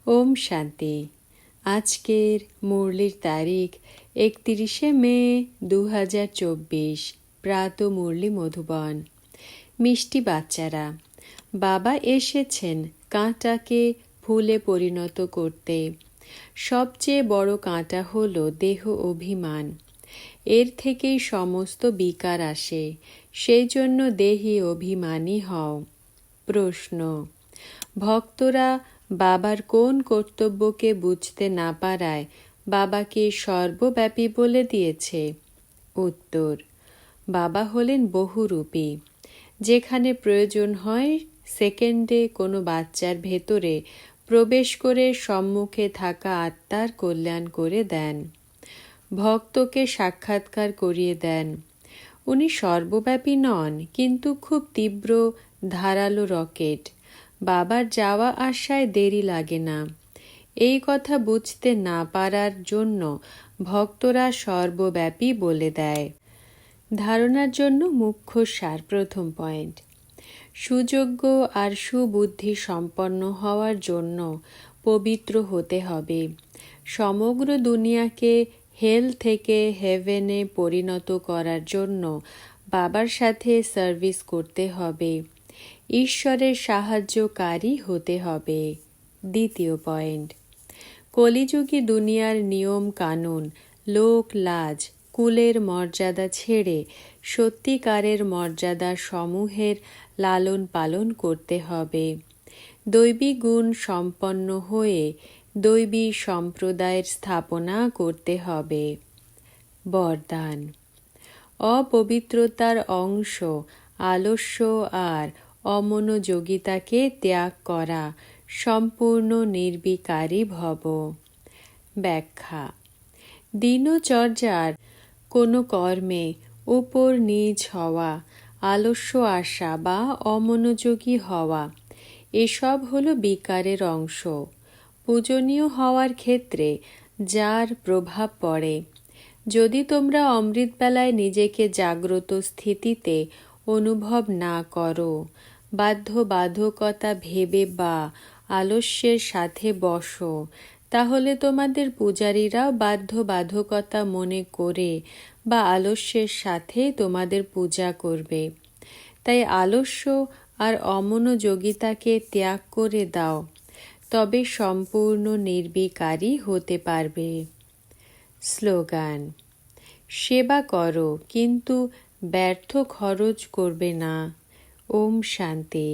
ওম শান্তি। আজকের মুরলির তারিখ 31শে মে 2024। প্রাত মুরলি মধুবন। মিষ্টি বাচ্চারা, বাবা এসেছেন কাঁটাকে ফুলে পরিণত করতে। সবচেয়ে বড় কাঁটা হল দেহ অভিমান। এর থেকেই সমস্ত বিকার আসে, সেই জন্য দেহি অভিমানী হও। প্রশ্ন: ভক্তরা বাবার কোন কর্তব্যকে বুঝতে না পারায় বাবাকে সর্বব্যাপী বলে দিয়েছে? উত্তর: বাবা হলেন বহুরূপী। যেখানে প্রয়োজন হয় সেকেন্ডে কোনো বাচ্চার ভেতরে প্রবেশ করে সম্মুখে থাকা আত্মার কল্যাণ করে দেন, ভক্তকে সাক্ষাৎকার করিয়ে দেন। উনি সর্বব্যাপী নন, কিন্তু খুব তীব্র ধারালো রকেট। বাবার যাওয়া আসায় দেরি লাগে না। এই কথা বুঝতে না পারার জন্য ভক্তরা সর্বব্যাপী বলে দেয়। ধারণার জন্য মুখ্য সার। প্রথম পয়েন্ট: সুযোগ্য আর সুবুদ্ধি সম্পন্ন হওয়ার জন্য পবিত্র হতে হবে। সমগ্র দুনিয়াকে হেল থেকে হেভেনে পরিণত করার জন্য বাবার সাথে সার্ভিস করতে হবে। ঈশ্বরের সাহায্যকারী হতে হবে। দ্বিতীয় পয়েন্ট: কলিযুগী দুনিয়ার নিয়ম কানুন, লোক লাজ, কুলের মর্যাদা ছেড়ে সত্যিকারের মর্যাদা সমূহের লালন পালন করতে হবে। দৈবী গুণ সম্পন্ন হয়ে দৈবী সম্প্রদায়ের স্থাপনা করতে হবে। বরদান: অপবিত্রতার অংশ আলস্য আর অমনোযোগিতাকে ত্যাগ করা, সম্পূর্ণ নির্বিকারী ভব। ব্যাখ্যা: দিনচর্যার কোনো কর্মে উপর নিচ হওয়া, আলস্য আসা বা অমনোযোগী হওয়া, এসব হলো বিকারের অংশ। পূজনীয় হওয়ার ক্ষেত্রে যার প্রভাব পড়ে। যদি তোমরা অমৃতবেলায় নিজেকে জাগ্রত স্থিতিতে অনুভব না করো, বাধ্যবাধকতা ভেবে বা আলস্যের সাথে বসো, তাহলে তোমাদের পূজারীরাও বাধ্যবাধকতা মনে করে বা আলস্যের সাথে তোমাদের পূজা করবে। তাই আলস্য আর অমনোযোগিতাকে ত্যাগ করে দাও, তবে সম্পূর্ণ নির্বিকারী হতে পারবে। স্লোগান: সেবা করো, কিন্তু ব্যর্থ খরচ করবে না। ওম শান্তি।